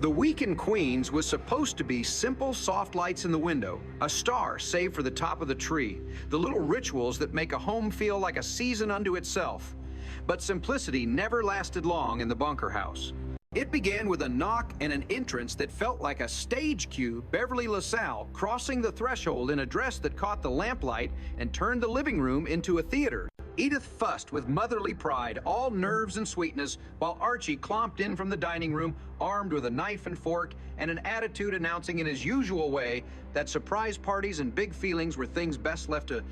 The week in Queens was supposed to be simple, soft lights in the window, a star saved for the top of the tree, the little rituals that make a home feel like a season unto itself. But simplicity never lasted long in the bunker house. It began with a knock and an entrance that felt like a stage cue, Beverly LaSalle crossing the threshold in a dress that caught the lamplight and turned the living room into a theater. Edith fussed with motherly pride, all nerves and sweetness, while Archie clomped in from the dining room, armed with a knife and fork and an attitude announcing in his usual way that surprise parties and big feelings were things best left to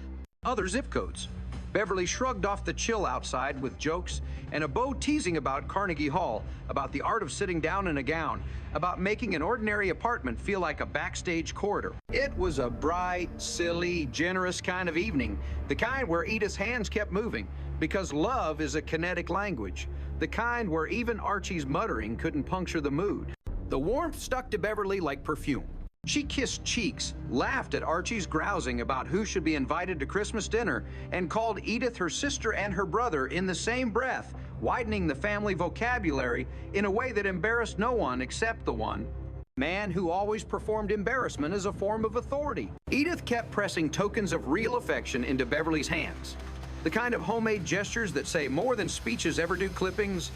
other zip codes. Beverly shrugged off the chill outside with jokes and a beau teasing about Carnegie Hall, about the art of sitting down in a gown, about making an ordinary apartment feel like a backstage corridor. It was a bright, silly, generous kind of evening, the kind where Edith's hands kept moving, because love is a kinetic language, the kind where even Archie's muttering couldn't puncture the mood. The warmth stuck to Beverly like perfume. She kissed cheeks, laughed at Archie's grousing about who should be invited to Christmas dinner, and called Edith her sister and her brother in the same breath, widening the family vocabulary in a way that embarrassed no one except the one man who always performed embarrassment as a form of authority. Edith kept pressing tokens of real affection into Beverly's hands, the kind of homemade gestures that say more than speeches ever do clippings,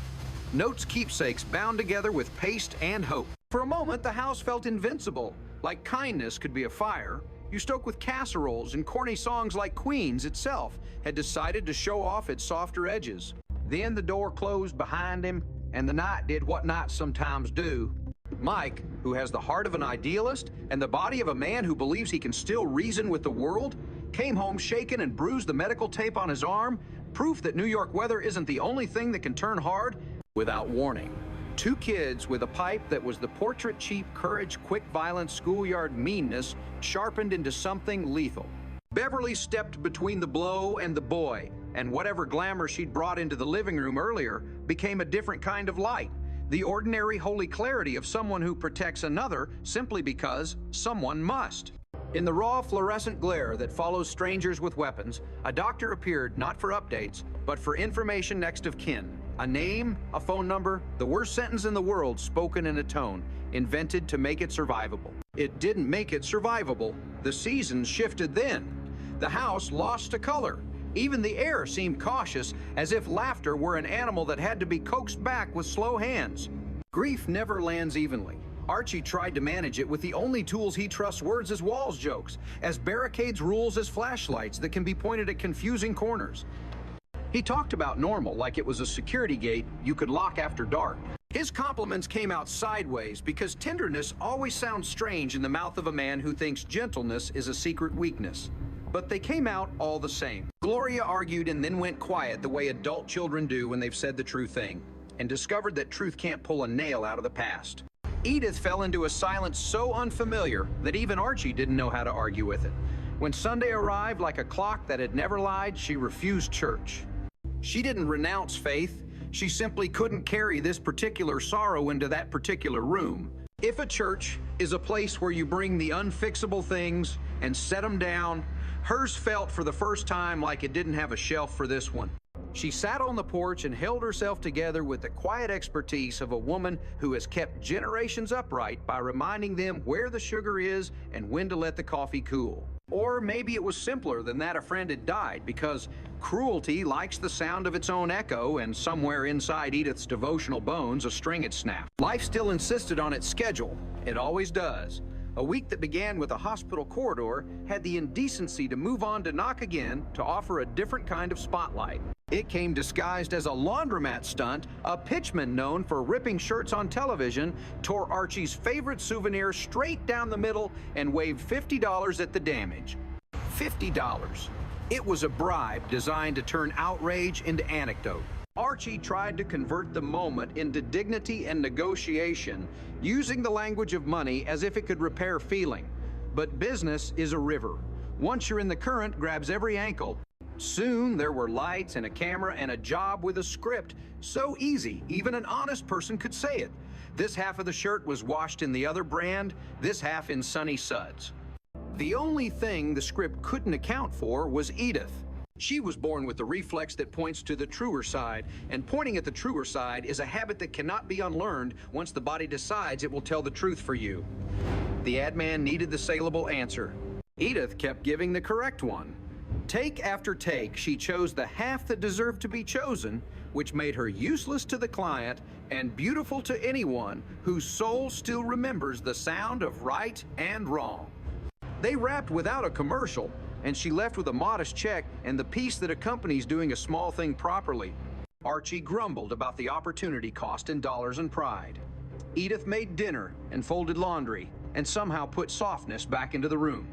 notes keepsakes bound together with paste and hope. For a moment, the house felt invincible, like kindness could be a fire. You stoke with casseroles and corny songs like Queens itself had decided to show off its softer edges. Then the door closed behind him, and the night did what nights sometimes do. Mike, who has the heart of an idealist and the body of a man who believes he can still reason with the world, came home shaken and bruised the medical tape on his arm, proof that New York weather isn't the only thing that can turn hard without warning. Two kids with a pipe that was the portrait cheap courage, quick violence, schoolyard meanness sharpened into something lethal. Beverly stepped between the blow and the boy, and whatever glamour she'd brought into the living room earlier became a different kind of light, the ordinary holy clarity of someone who protects another simply because someone must. In the raw fluorescent glare that follows strangers with weapons, a doctor appeared not for updates, but for information next of kin. A name, a phone number, the worst sentence in the world spoken in a tone, invented to make it survivable. It didn't make it survivable. The seasons shifted then. The house lost a color. Even the air seemed cautious, as if laughter were an animal that had to be coaxed back with slow hands. Grief never lands evenly. Archie tried to manage it with the only tools he trusts words as walls jokes, as barricades rules as flashlights that can be pointed at confusing corners. He talked about normal like it was a security gate you could lock after dark. His compliments came out sideways because tenderness always sounds strange in the mouth of a man who thinks gentleness is a secret weakness. But they came out all the same. Gloria argued and then went quiet the way adult children do when they've said the true thing, and discovered that truth can't pull a nail out of the past. Edith fell into a silence so unfamiliar that even Archie didn't know how to argue with it. When Sunday arrived like a clock that had never lied, she refused church. She didn't renounce faith, she simply couldn't carry this particular sorrow into that particular room. If a church is a place where you bring the unfixable things and set them down, hers felt for the first time like it didn't have a shelf for this one. She sat on the porch and held herself together with the quiet expertise of a woman who has kept generations upright by reminding them where the sugar is and when to let the coffee cool. Or maybe it was simpler than that a friend had died, because cruelty likes the sound of its own echo, and somewhere inside Edith's devotional bones a string had snapped. Life still insisted on its schedule. It always does. A week that began with a hospital corridor had the indecency to move on to knock again to offer a different kind of spotlight. It came disguised as a laundromat stunt. A pitchman known for ripping shirts on television tore Archie's favorite souvenir straight down the middle and waved $50 at the damage. $50. It was a bribe designed to turn outrage into anecdote. Archie tried to convert the moment into dignity and negotiation, using the language of money as if it could repair feeling. But business is a river. Once you're in the current, grabs every ankle. Soon there were lights and a camera and a job with a script. So easy, even an honest person could say it. This half of the shirt was washed in the other brand, this half in Sunny Suds. The only thing the script couldn't account for was Edith. She was born with the reflex that points to the truer side, and pointing at the truer side is a habit that cannot be unlearned once the body decides it will tell the truth for you. The ad man needed the saleable answer. Edith kept giving the correct one. Take after take, she chose the half that deserved to be chosen, which made her useless to the client and beautiful to anyone whose soul still remembers the sound of right and wrong. They wrapped without a commercial, and she left with a modest check and the peace that accompanies doing a small thing properly. Archie grumbled about the opportunity cost in dollars and pride. Edith made dinner and folded laundry and somehow put softness back into the room.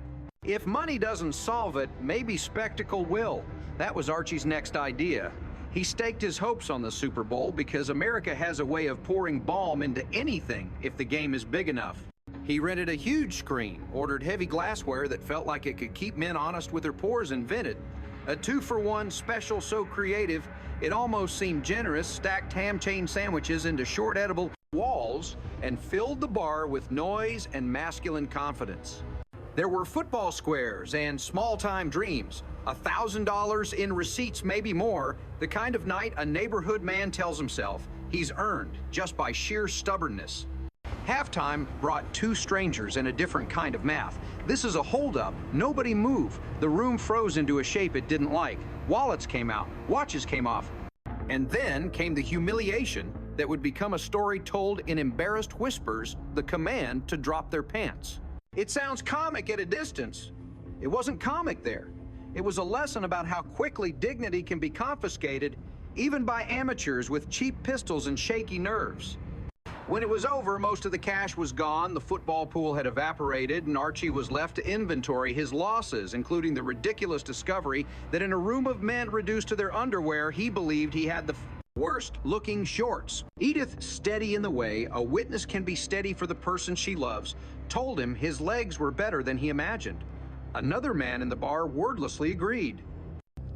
If money doesn't solve it, maybe spectacle will. That was Archie's next idea. He staked his hopes on the Super Bowl because America has a way of pouring balm into anything if the game is big enough. He rented a huge screen, ordered heavy glassware that felt like it could keep men honest with their pores, and vented a 2-for-1 special so creative it almost seemed generous, stacked ham chain sandwiches into short edible walls and filled the bar with noise and masculine confidence. There were football squares and small-time dreams, $1,000 in receipts, maybe more, the kind of night a neighborhood man tells himself he's earned just by sheer stubbornness. Halftime brought 2 strangers and a different kind of math. This is a holdup. Nobody moved. The room froze into a shape it didn't like. Wallets came out. Watches came off. And then came the humiliation that would become a story told in embarrassed whispers, the command to drop their pants. It sounds comic at a distance. It wasn't comic there. It was a lesson about how quickly dignity can be confiscated, even by amateurs with cheap pistols and shaky nerves. When it was over, most of the cash was gone, the football pool had evaporated, and Archie was left to inventory his losses, including the ridiculous discovery that in a room of men reduced to their underwear, he believed he had the worst-looking shorts. Edith, steady in the way a witness can be steady for the person she loves, told him his legs were better than he imagined. Another man in the bar wordlessly agreed.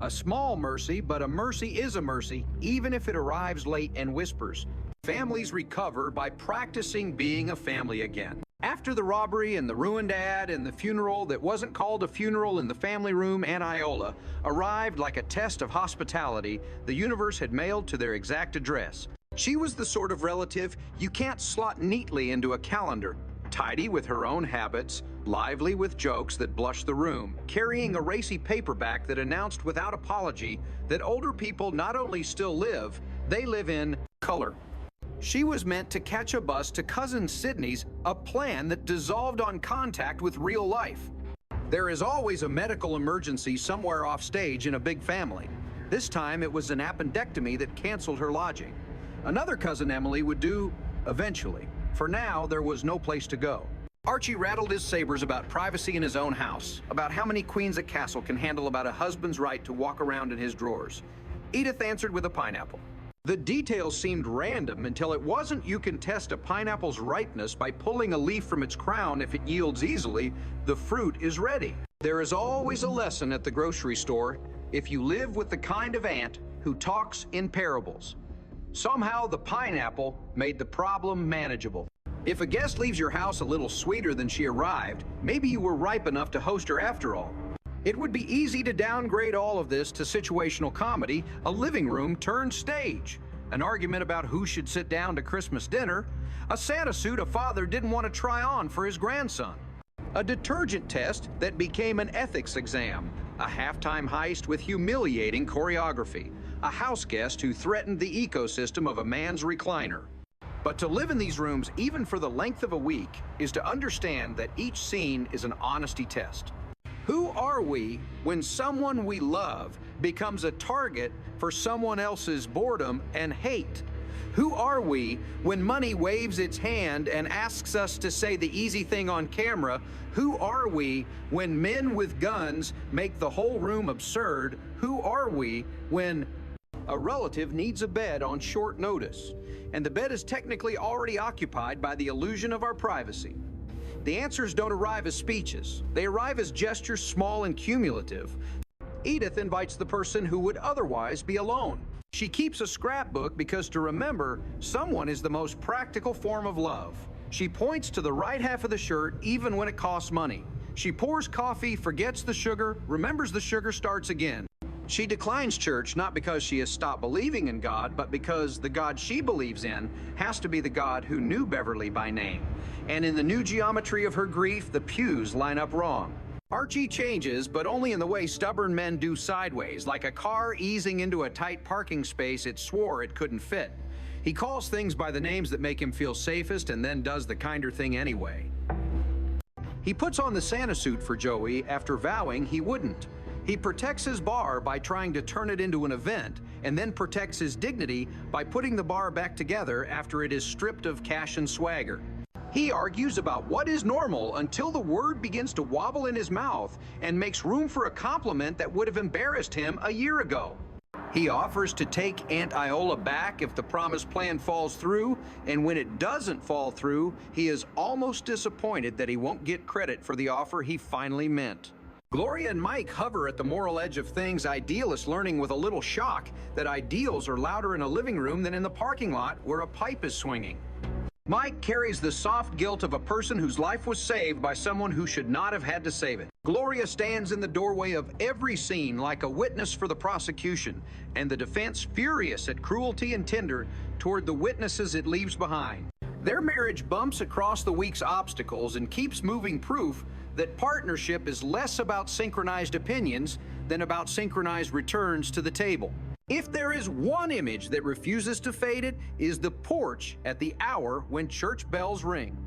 A small mercy, but a mercy is a mercy, even if it arrives late and whispers. Families recover by practicing being a family again. After the robbery and the ruined ad and the funeral that wasn't called a funeral in the family room, Aunt Iola arrived like a test of hospitality the universe had mailed to their exact address. She was the sort of relative you can't slot neatly into a calendar. Tidy with her own habits, lively with jokes that blushed the room, carrying a racy paperback that announced without apology that older people not only still live, they live in color. She was meant to catch a bus to Cousin Sydney's, a plan that dissolved on contact with real life. There is always a medical emergency somewhere off stage in a big family. This time it was an appendectomy that canceled her lodging. Another cousin Emily would do eventually. For now, there was no place to go. Archie rattled his sabers about privacy in his own house, about how many queens a castle can handle, about a husband's right to walk around in his drawers. Edith answered with a pineapple. The details seemed random until it wasn't. You can test a pineapple's ripeness by pulling a leaf from its crown. If it yields easily, the fruit is ready. There is always a lesson at the grocery store if you live with the kind of aunt who talks in parables. Somehow the pineapple made the problem manageable. If a guest leaves your house a little sweeter than she arrived, maybe you were ripe enough to host her after all. It would be easy to downgrade all of this to situational comedy, a living room turned stage, an argument about who should sit down to Christmas dinner, a Santa suit a father didn't want to try on for his grandson, a detergent test that became an ethics exam, a halftime heist with humiliating choreography, a house guest who threatened the ecosystem of a man's recliner. But to live in these rooms, even for the length of a week, is to understand that each scene is an honesty test. Who are we when someone we love becomes a target for someone else's boredom and hate? Who are we when money waves its hand and asks us to say the easy thing on camera? Who are we when men with guns make the whole room absurd? Who are we when a relative needs a bed on short notice, and the bed is technically already occupied by the illusion of our privacy? The answers don't arrive as speeches. They arrive as gestures, small and cumulative. Edith invites the person who would otherwise be alone. She keeps a scrapbook because to remember someone is the most practical form of love. She points to the right half of the shirt even when it costs money. She pours coffee, forgets the sugar, remembers the sugar, starts again. She declines church not because she has stopped believing in God, but because the God she believes in has to be the God who knew Beverly by name. And in the new geometry of her grief, the pews line up wrong. Archie changes, but only in the way stubborn men do sideways, like a car easing into a tight parking space it swore it couldn't fit. He calls things by the names that make him feel safest and then does the kinder thing anyway. He puts on the Santa suit for Joey after vowing he wouldn't. He protects his bar by trying to turn it into an event, and then protects his dignity by putting the bar back together after it is stripped of cash and swagger. He argues about what is normal until the word begins to wobble in his mouth and makes room for a compliment that would have embarrassed him a year ago. He offers to take Aunt Iola back if the promised plan falls through, and when it doesn't fall through, he is almost disappointed that he won't get credit for the offer he finally meant. Gloria and Mike hover at the moral edge of things idealists learning with a little shock that ideals are louder in a living room than in the parking lot where a pipe is swinging. Mike carries the soft guilt of a person whose life was saved by someone who should not have had to save it. Gloria stands in the doorway of every scene like a witness for the prosecution, and the defense furious at cruelty and tender toward the witnesses it leaves behind. Their marriage bumps across the week's obstacles and keeps moving proof that partnership is less about synchronized opinions than about synchronized returns to the table. If there is one image that refuses to fade, it is the porch at the hour when church bells ring.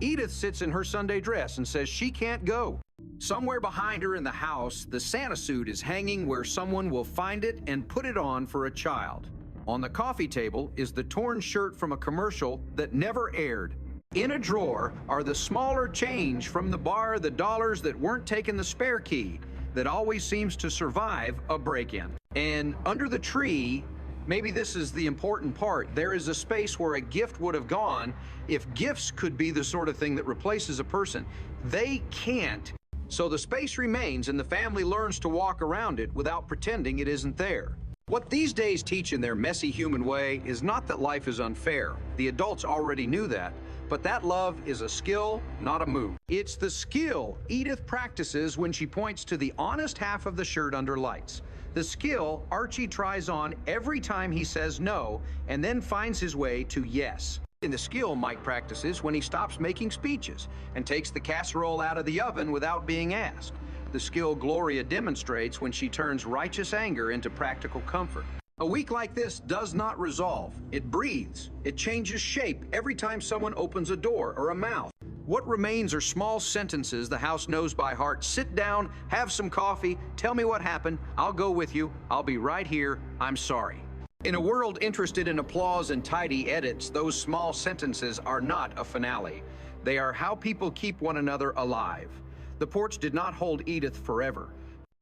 Edith sits in her Sunday dress and says she can't go. Somewhere behind her in the house, the Santa suit is hanging where someone will find it and put it on for a child. On the coffee table is the torn shirt from a commercial that never aired. In a drawer are the smaller change from the bar, the dollars that weren't taking the spare key that always seems to survive a break-in. And under the tree, maybe this is the important part, there is a space where a gift would have gone if gifts could be the sort of thing that replaces a person. They can't. So the space remains and the family learns to walk around it without pretending it isn't there. What these days teach in their messy human way is not that life is unfair. The adults already knew that. But that love is a skill, not a move. It's the skill Edith practices when she points to the honest half of the shirt under lights. The skill Archie tries on every time he says no, and then finds his way to yes. And the skill Mike practices when he stops making speeches and takes the casserole out of the oven without being asked. The skill Gloria demonstrates when she turns righteous anger into practical comfort. A week like this does not resolve. It breathes. It changes shape every time someone opens a door or a mouth. What remains are small sentences the house knows by heart. Sit down, have some coffee, tell me what happened, I'll go with you, I'll be right here, I'm sorry. In a world interested in applause and tidy edits, those small sentences are not a finale. They are how people keep one another alive. The porch did not hold Edith forever.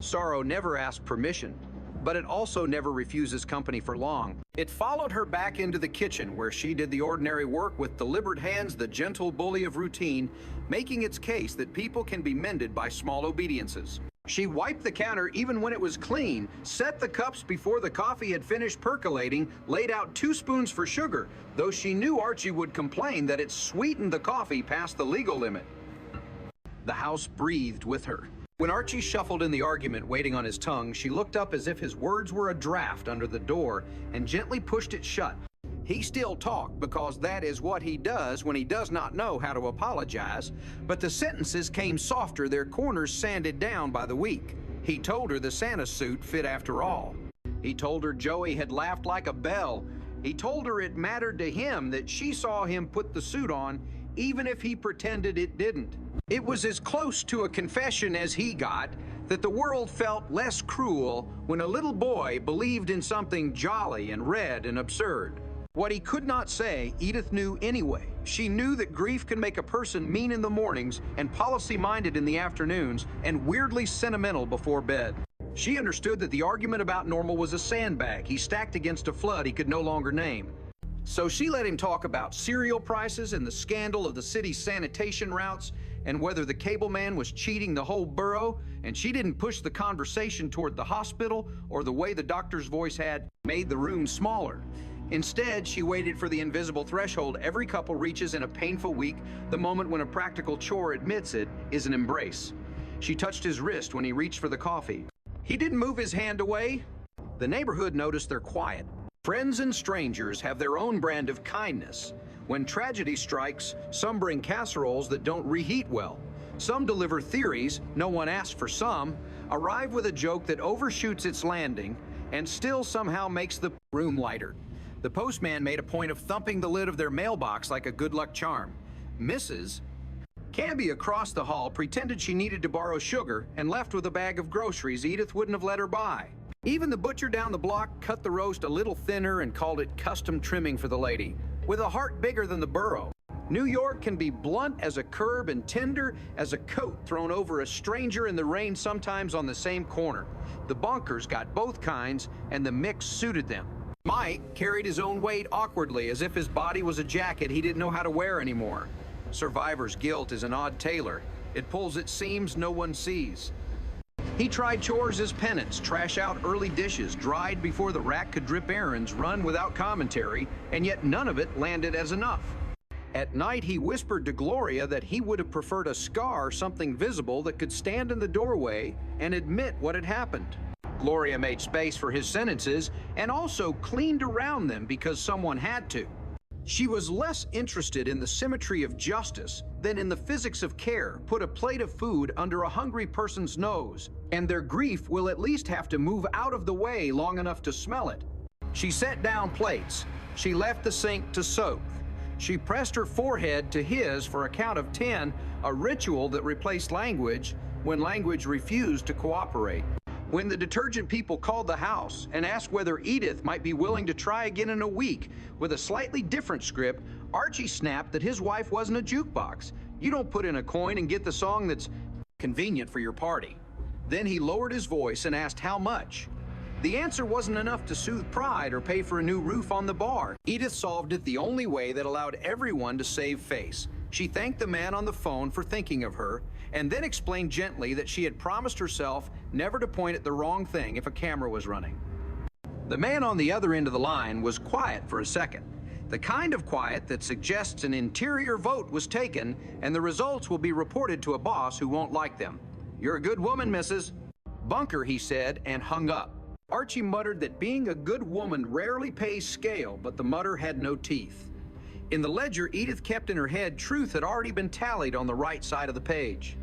Sorrow never asked permission, but it also never refuses company for long. It followed her back into the kitchen where she did the ordinary work with deliberate hands, the gentle bully of routine, making its case that people can be mended by small obediences. She wiped the counter even when it was clean, set the cups before the coffee had finished percolating, laid out 2 spoons for sugar, though she knew Archie would complain that it sweetened the coffee past the legal limit. The house breathed with her. When Archie shuffled in the argument waiting on his tongue, she looked up as if his words were a draft under the door and gently pushed it shut. He still talked because that is what he does when he does not know how to apologize, but the sentences came softer, their corners sanded down by the week. He told her the Santa suit fit after all. He told her Joey had laughed like a bell. He told her it mattered to him that she saw him put the suit on, even if he pretended it didn't. It was as close to a confession as he got, that the world felt less cruel when a little boy believed in something jolly and red and absurd. What he could not say, Edith knew anyway. She knew that grief can make a person mean in the mornings and policy-minded in the afternoons and weirdly sentimental before bed. She understood that the argument about Normal was a sandbag he stacked against a flood he could no longer name. So she let him talk about cereal prices and the scandal of the city's sanitation routes and whether the cable man was cheating the whole borough, and she didn't push the conversation toward the hospital or the way the doctor's voice had made the room smaller. Instead, she waited for the invisible threshold every couple reaches in a painful week. The moment when a practical chore admits it is an embrace. She touched his wrist when he reached for the coffee. He didn't move his hand away. The neighborhood noticed they're quiet. Friends and strangers have their own brand of kindness. When tragedy strikes, some bring casseroles that don't reheat well. Some deliver theories no one asked for some, arrive with a joke that overshoots its landing, and still somehow makes the room lighter. The postman made a point of thumping the lid of their mailbox like a good luck charm. Mrs. Cabby across the hall pretended she needed to borrow sugar and left with a bag of groceries Edith wouldn't have let her buy. Even the butcher down the block cut the roast a little thinner and called it custom trimming for the lady, with a heart bigger than the burro. New York can be blunt as a curb and tender as a coat thrown over a stranger in the rain, sometimes on the same corner. The bonkers got both kinds, and the mix suited them. Mike carried his own weight awkwardly, as if his body was a jacket he didn't know how to wear anymore. Survivor's guilt is an odd tailor. It pulls at seams no one sees. He tried chores as penance, trash out early dishes, dried before the rack could drip errands, run without commentary, and yet none of it landed as enough. At night, he whispered to Gloria that he would have preferred a scar, something visible that could stand in the doorway and admit what had happened. Gloria made space for his sentences and also cleaned around them because someone had to. She was less interested in the symmetry of justice than in the physics of care. Put a plate of food under a hungry person's nose, and their grief will at least have to move out of the way long enough to smell it. She set down plates. She left the sink to soak. She pressed her forehead to his for a count of 10, a ritual that replaced language when language refused to cooperate. When the detergent people called the house and asked whether Edith might be willing to try again in a week with a slightly different script, Archie snapped that his wife wasn't a jukebox. You don't put in a coin and get the song that's convenient for your party. Then he lowered his voice and asked how much. The answer wasn't enough to soothe pride or pay for a new roof on the bar. Edith solved it the only way that allowed everyone to save face. She thanked the man on the phone for thinking of her, and then explained gently that she had promised herself never to point at the wrong thing if a camera was running. The man on the other end of the line was quiet for a second. The kind of quiet that suggests an interior vote was taken, and the results will be reported to a boss who won't like them. "You're a good woman, Mrs. Bunker," he said, and hung up. Archie muttered that being a good woman rarely pays scale, but the mutter had no teeth. In the ledger Edith kept in her head, truth had already been tallied on the right side of the page.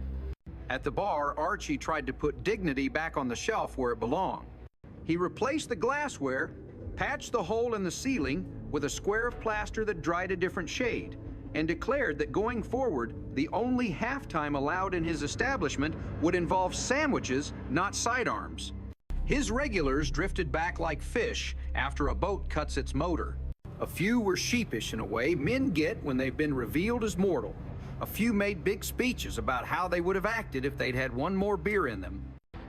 At the bar, Archie tried to put dignity back on the shelf where it belonged. He replaced the glassware, patched the hole in the ceiling with a square of plaster that dried a different shade, and declared that going forward, the only halftime allowed in his establishment would involve sandwiches, not sidearms. His regulars drifted back like fish after a boat cuts its motor. A few were sheepish in a way men get when they've been revealed as mortal. A few made big speeches about how they would have acted if they'd had one more beer in them.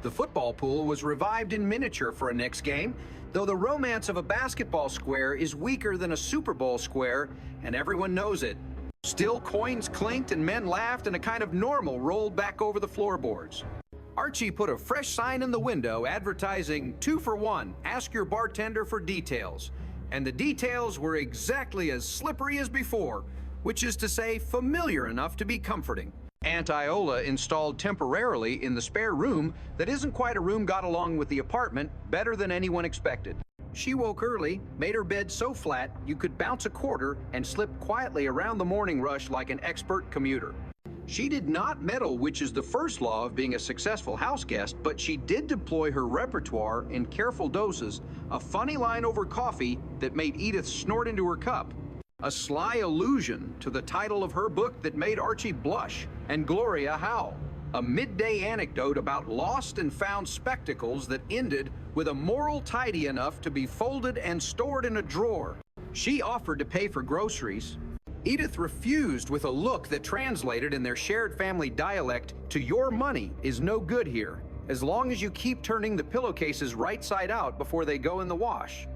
The football pool was revived in miniature for a next game, though the romance of a basketball square is weaker than a Super Bowl square, and everyone knows it. Still, coins clinked and men laughed, and a kind of normal rolled back over the floorboards. Archie put a fresh sign in the window advertising 2 for 1, ask your bartender for details. And the details were exactly as slippery as before, which is to say familiar enough to be comforting. Aunt Iola installed temporarily in the spare room that isn't quite a room got along with the apartment better than anyone expected. She woke early, made her bed so flat you could bounce a quarter and slip quietly around the morning rush like an expert commuter. She did not meddle, which is the first law of being a successful house guest, but she did deploy her repertoire in careful doses, a funny line over coffee that made Edith snort into her cup, a sly allusion to the title of her book that made Archie blush and Gloria howl, a midday anecdote about lost and found spectacles that ended with a moral tidy enough to be folded and stored in a drawer. She offered to pay for groceries. Edith refused with a look that translated in their shared family dialect to "your money is no good here, as long as you keep turning the pillowcases right side out before they go in the wash."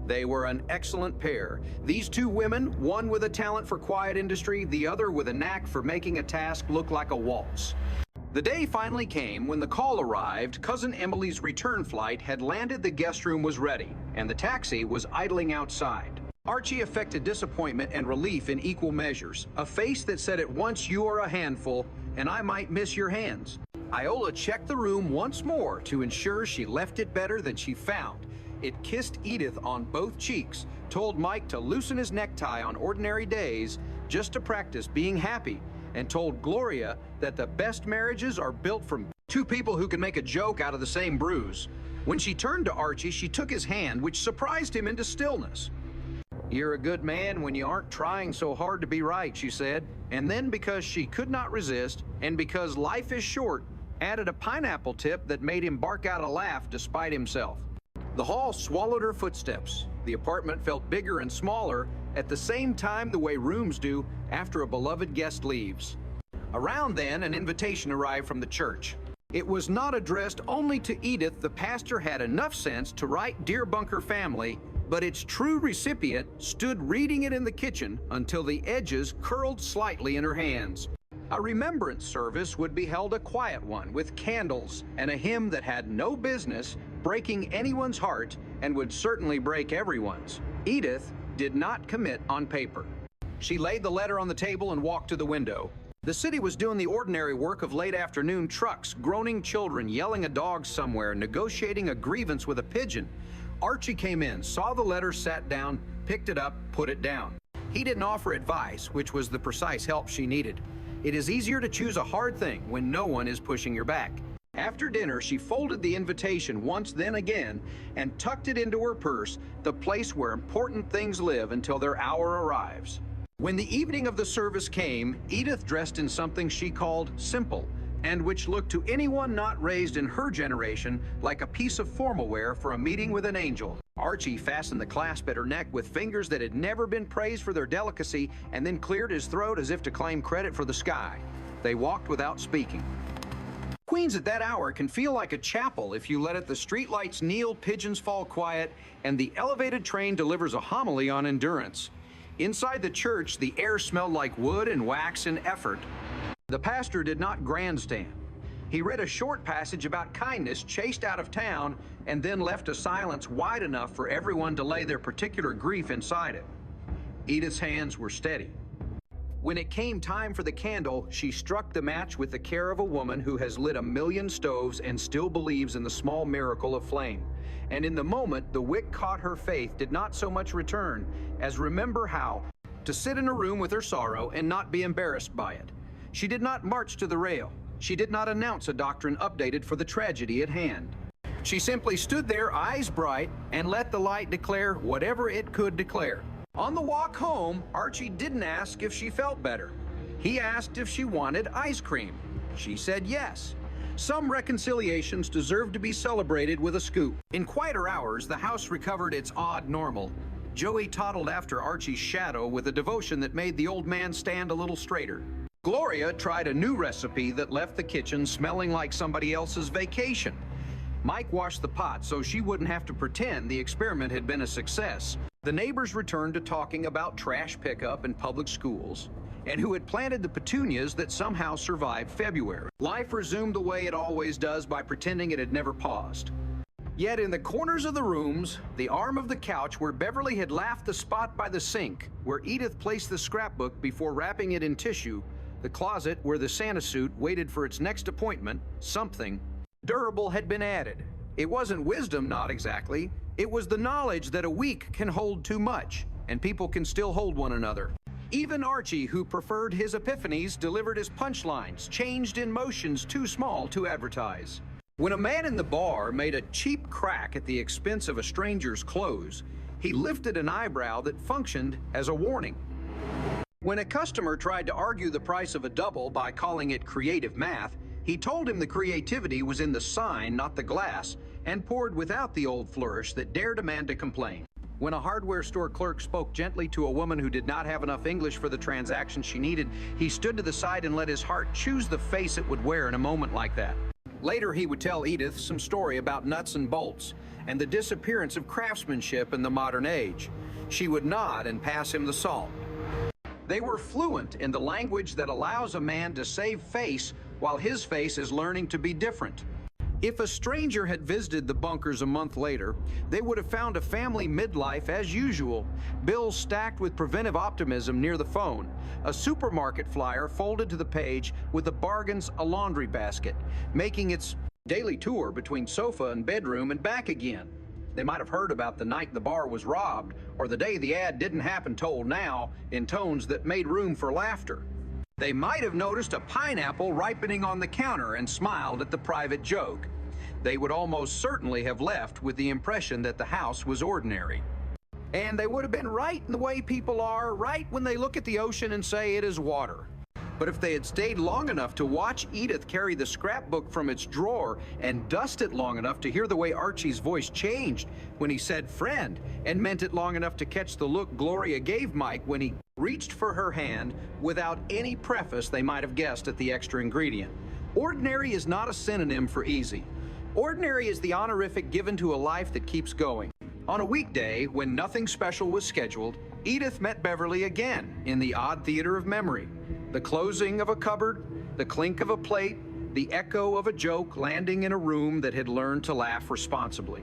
They were an excellent pair. These two women, one with a talent for quiet industry, the other with a knack for making a task look like a waltz. The day finally came when the call arrived. Cousin Emily's return flight had landed, the guest room was ready, and the taxi was idling outside. Archie affected disappointment and relief in equal measures, a face that said at once, "You are a handful, and I might miss your hands." Iola checked the room once more to ensure she left it better than she found. It kissed Edith on both cheeks, told Mike to loosen his necktie on ordinary days just to practice being happy, and told Gloria that the best marriages are built from two people who can make a joke out of the same bruise. When she turned to Archie, she took his hand, which surprised him into stillness. "You're a good man when you aren't trying so hard to be right," she said, and then, because she could not resist, and because life is short, added a pineapple tip that made him bark out a laugh despite himself. The hall swallowed her footsteps. The apartment felt bigger and smaller at the same time, the way rooms do after a beloved guest leaves. Around then, an invitation arrived from the church. It was not addressed only to Edith. The pastor had enough sense to write "Dear Bunker Family," but its true recipient stood reading it in the kitchen until the edges curled slightly in her hands. A remembrance service would be held, a quiet one with candles and a hymn that had no business breaking anyone's heart and would certainly break everyone's. Edith did not commit on paper. She laid the letter on the table and walked to the window. The city was doing the ordinary work of late afternoon trucks, groaning children, yelling a dog somewhere, negotiating a grievance with a pigeon. Archie came in, saw the letter, sat down, picked it up, put it down. He didn't offer advice, which was the precise help she needed. It is easier to choose a hard thing when no one is pushing your back. After dinner, she folded the invitation once, then again, and tucked it into her purse, the place where important things live until their hour arrives. When the evening of the service came, Edith dressed in something she called simple, and which looked to anyone not raised in her generation like a piece of formal wear for a meeting with an angel. Archie fastened the clasp at her neck with fingers that had never been praised for their delicacy, and then cleared his throat as if to claim credit for the sky. They walked without speaking. Queens at that hour can feel like a chapel if you let it. The streetlights kneel, pigeons fall quiet, and the elevated train delivers a homily on endurance. Inside the church, the air smelled like wood and wax and effort. The pastor did not grandstand. He read a short passage about kindness chased out of town and then left a silence wide enough for everyone to lay their particular grief inside it. Edith's hands were steady. When it came time for the candle, she struck the match with the care of a woman who has lit 1,000,000 stoves and still believes in the small miracle of flame. And in the moment the wick caught, her faith did not so much return as remember how to sit in a room with her sorrow and not be embarrassed by it. She did not march to the rail. She did not announce a doctrine updated for the tragedy at hand. She simply stood there, eyes bright, and let the light declare whatever it could declare. On the walk home, Archie didn't ask if she felt better. He asked if she wanted ice cream. She said yes. Some reconciliations deserve to be celebrated with a scoop. In quieter hours, the house recovered its odd normal. Joey toddled after Archie's shadow with a devotion that made the old man stand a little straighter. Gloria tried a new recipe that left the kitchen smelling like somebody else's vacation. Mike washed the pot so she wouldn't have to pretend the experiment had been a success. The neighbors returned to talking about trash pickup in public schools and who had planted the petunias that somehow survived February. Life resumed the way it always does, by pretending it had never paused. Yet in the corners of the rooms, the arm of the couch where Beverly had laughed, the spot by the sink where Edith placed the scrapbook before wrapping it in tissue, the closet where the Santa suit waited for its next appointment, something durable had been added. It wasn't wisdom, not exactly. It was the knowledge that a week can hold too much, and people can still hold one another. Even Archie, who preferred his epiphanies, delivered his punchlines, changed in motions too small to advertise. When a man in the bar made a cheap crack at the expense of a stranger's clothes, he lifted an eyebrow that functioned as a warning. When a customer tried to argue the price of a double by calling it creative math, he told him the creativity was in the sign, not the glass, and poured without the old flourish that dared a man to complain. When a hardware store clerk spoke gently to a woman who did not have enough English for the transaction she needed, he stood to the side and let his heart choose the face it would wear in a moment like that. Later, he would tell Edith some story about nuts and bolts and the disappearance of craftsmanship in the modern age. She would nod and pass him the salt. They were fluent in the language that allows a man to save face while his face is learning to be different. If a stranger had visited the bunkers a month later, they would have found a family midlife as usual, bills stacked with preventive optimism near the phone, a supermarket flyer folded to the page with the bargains a laundry basket, making its daily tour between sofa and bedroom and back again. They might have heard about the night the bar was robbed, or the day the ad didn't happen told now in tones that made room for laughter. They might have noticed a pineapple ripening on the counter and smiled at the private joke. They would almost certainly have left with the impression that the house was ordinary. And they would have been right in the way people are, right when they look at the ocean and say it is water. But if they had stayed long enough to watch Edith carry the scrapbook from its drawer and dust it long enough to hear the way Archie's voice changed when he said friend, and meant it long enough to catch the look Gloria gave Mike when he reached for her hand, without any preface they might have guessed at the extra ingredient. Ordinary is not a synonym for easy. Ordinary is the honorific given to a life that keeps going. On a weekday, when nothing special was scheduled, Edith met Beverly again in the odd theater of memory. The closing of a cupboard, the clink of a plate, the echo of a joke landing in a room that had learned to laugh responsibly.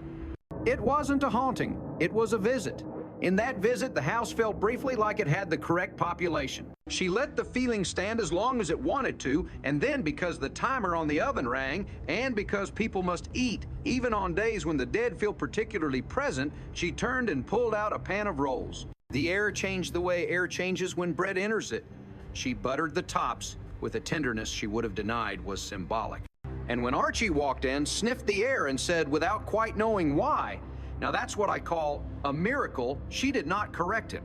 It wasn't a haunting, it was a visit. In that visit, the house felt briefly like it had the correct population. She let the feeling stand as long as it wanted to, and then because the timer on the oven rang, and because people must eat, even on days when the dead feel particularly present, she turned and pulled out a pan of rolls. The air changed the way air changes when bread enters it. She buttered the tops with a tenderness she would have denied was symbolic. And when Archie walked in, sniffed the air and said, without quite knowing why, now that's what I call a miracle, she did not correct him.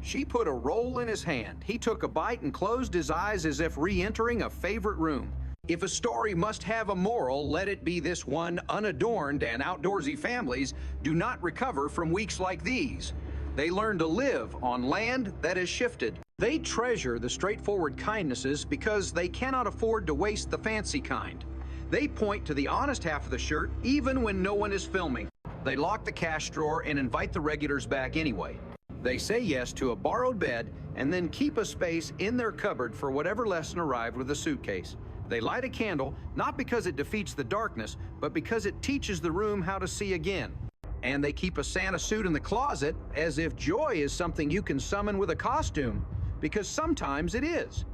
She put a roll in his hand. He took a bite and closed his eyes as if re-entering a favorite room. If a story must have a moral, let it be this one: unadorned and outdoorsy families do not recover from weeks like these. They learn to live on land that has shifted. They treasure the straightforward kindnesses because they cannot afford to waste the fancy kind. They point to the honest half of the shirt even when no one is filming. They lock the cash drawer and invite the regulars back anyway. They say yes to a borrowed bed and then keep a space in their cupboard for whatever lesson arrived with a suitcase. They light a candle, not because it defeats the darkness, but because it teaches the room how to see again. And they keep a Santa suit in the closet as if joy is something you can summon with a costume, because sometimes it is.